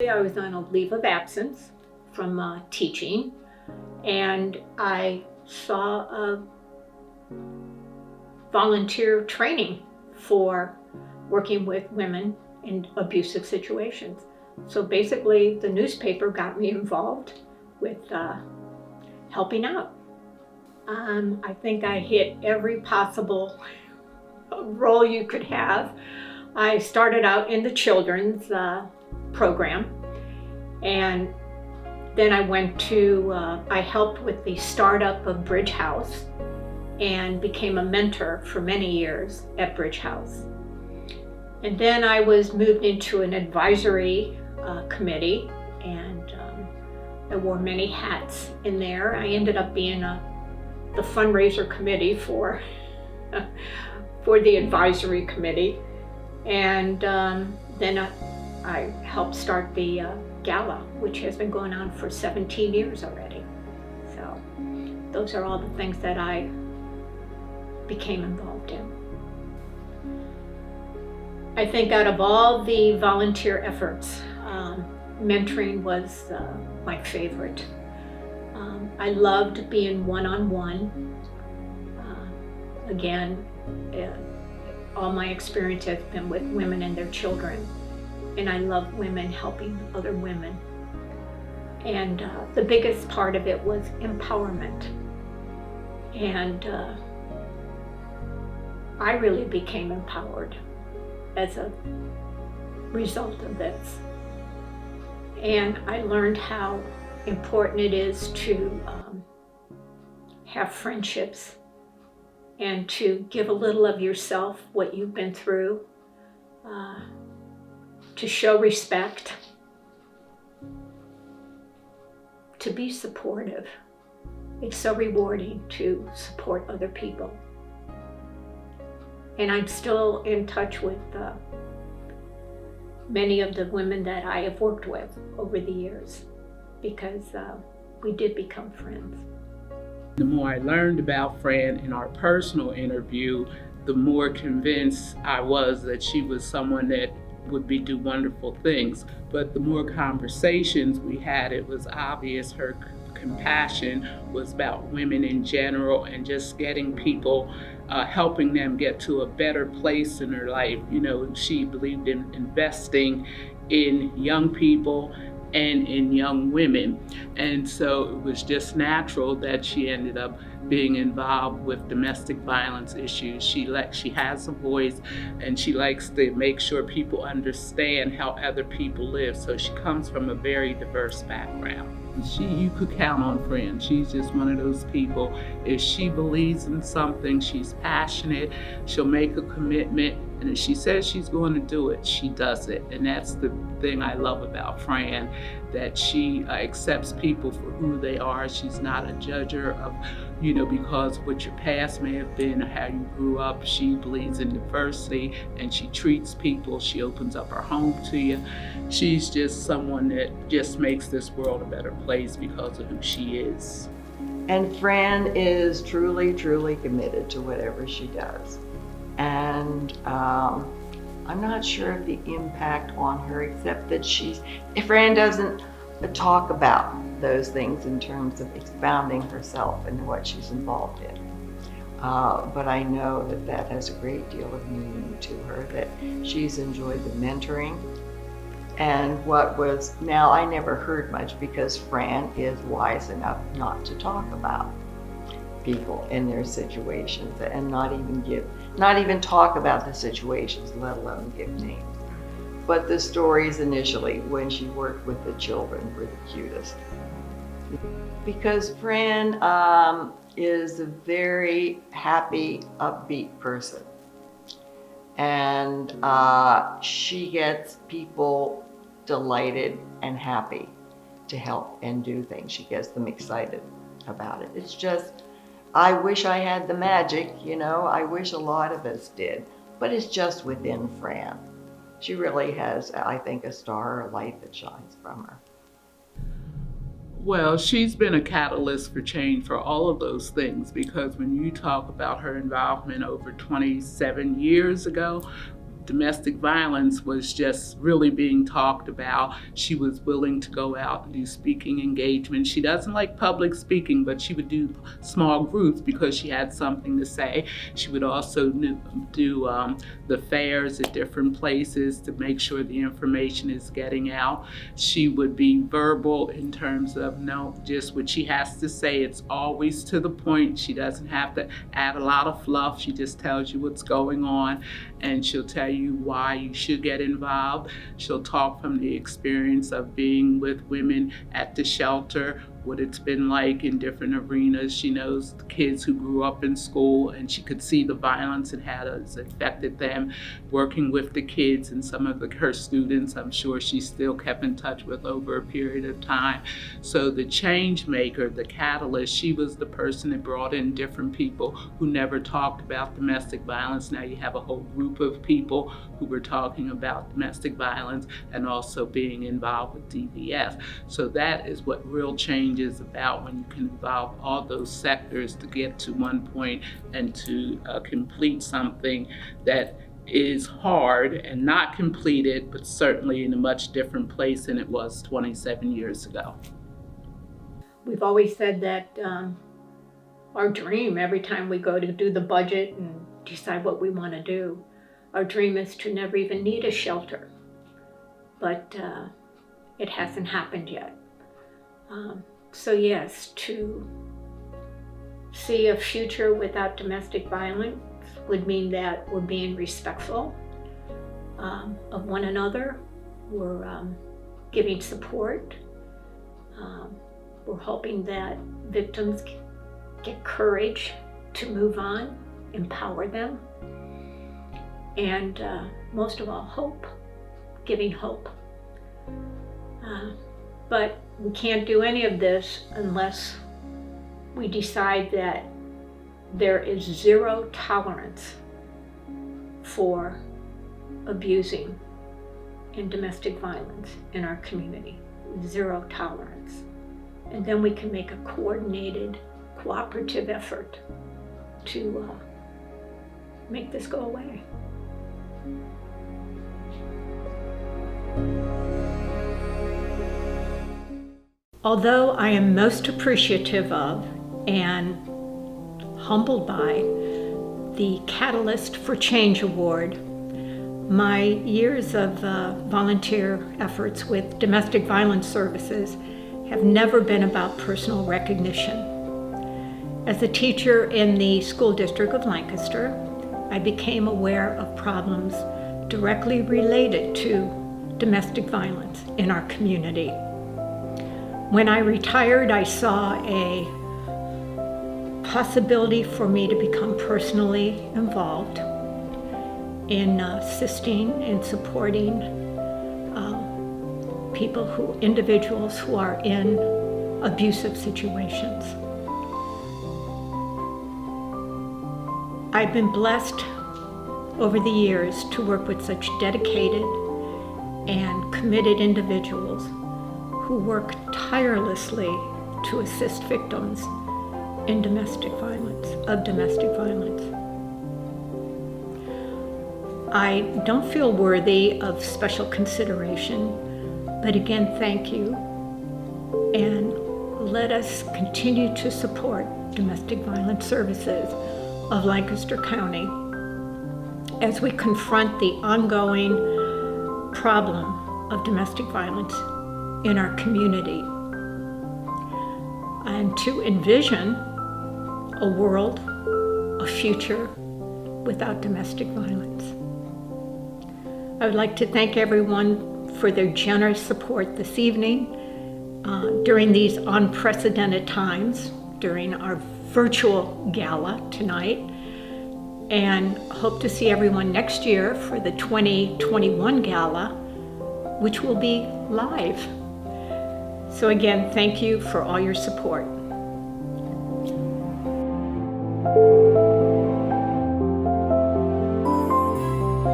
I was on a leave of absence from teaching, and I saw a volunteer training for working with women in abusive situations. So basically, the newspaper got me involved with helping out. I think I hit every possible role you could have. I started out in the children's program, and then I helped with the startup of Bridge House and became a mentor for many years at Bridge House. And then I was moved into an advisory committee, and I wore many hats in there. I ended up being the fundraiser committee for the advisory committee. And then I helped start the gala, which has been going on for 17 years already. So those are all the things that I became involved in. I think out of all the volunteer efforts, mentoring was my favorite. I loved being one-on-one. Again, all my experience has been with women and their children, and I love women helping other women. And the biggest part of it was empowerment. And I really became empowered as a result of this. And I learned how important it is to have friendships and to give a little of yourself, what you've been through, to show respect, to be supportive. It's so rewarding to support other people. And I'm still in touch with many of the women that I have worked with over the years, because we did become friends. The more I learned about Fran in our personal interview, the more convinced I was that she was someone that would do wonderful things. But the more conversations we had, it was obvious her compassion was about women in general and just getting people, helping them get to a better place in her life. You know, she believed in investing in young people and in young women. And so it was just natural that she ended up being involved with domestic violence issues. She has a voice, and she likes to make sure people understand how other people live. So she comes from a very diverse background. You could count on Fran. She's just one of those people. If she believes in something, she's passionate, she'll make a commitment, and if she says she's going to do it, she does it. And that's the thing I love about Fran, that she accepts people for who they are. She's not a judger of, because what your past may have been or how you grew up. She believes in diversity, and she treats people. She opens up her home to you. She's just someone that just makes this world a better place because of who she is. And Fran is truly, truly committed to whatever she does. And I'm not sure of the impact on her, except that Fran doesn't talk about those things in terms of expounding herself and what she's involved in. But I know that has a great deal of meaning to her, that she's enjoyed the mentoring. And now I never heard much, because Fran is wise enough not to talk about people in their situations, and not even talk about the situations, let alone give names. But the stories initially, when she worked with the children, were the cutest. Because Fran is a very happy, upbeat person. And she gets people delighted and happy to help and do things. She gets them excited about it. It's just, I wish I had the magic, I wish a lot of us did, but it's just within Fran. She really has, I think, a star or light that shines from her. Well, she's been a catalyst for change for all of those things, because when you talk about her involvement over 27 years ago, domestic violence was just really being talked about. She was willing to go out and do speaking engagements. She doesn't like public speaking, but she would do small groups because she had something to say. She would also do the fairs at different places to make sure the information is getting out. She would be verbal in terms of just what she has to say. It's always to the point. She doesn't have to add a lot of fluff. She just tells you what's going on, and she'll tell you why you should get involved. She'll talk from the experience of being with women at the shelter, what it's been like in different arenas. She knows the kids who grew up in school, and she could see the violence and how it's affected them. Working with the kids and some of her students, I'm sure she still kept in touch with over a period of time. So the change maker, the catalyst, she was the person that brought in different people who never talked about domestic violence. Now you have a whole group of people who were talking about domestic violence and also being involved with DVS. So that is what real change is about, when you can involve all those sectors to get to one point and to complete something that is hard and not completed, but certainly in a much different place than it was 27 years ago. We've always said that our dream, every time we go to do the budget and decide what we want to do, our dream is to never even need a shelter. But it hasn't happened yet. So yes, to see a future without domestic violence would mean that we're being respectful of one another. We're giving support. We're hoping that victims get courage to move on, empower them, and most of all, hope, giving hope. But we can't do any of this unless we decide that there is zero tolerance for abusing and domestic violence in our community. Zero tolerance. And then we can make a coordinated, cooperative effort to make this go away. Although I am most appreciative of and humbled by the Catalyst for Change Award, my years of volunteer efforts with domestic violence services have never been about personal recognition. As a teacher in the school district of Lancaster, I became aware of problems directly related to domestic violence in our community. When I retired, I saw a possibility for me to become personally involved in assisting and supporting individuals who are in abusive situations. I've been blessed over the years to work with such dedicated and committed individuals who work tirelessly to assist victims in domestic violence. I don't feel worthy of special consideration, but again, thank you. And let us continue to support domestic violence services of Lancaster County as we confront the ongoing problem of domestic violence in our community, and to envision a world, a future without domestic violence. I would like to thank everyone for their generous support this evening during these unprecedented times, during our virtual gala tonight, and hope to see everyone next year for the 2021 gala, which will be live. So again, thank you for all your support.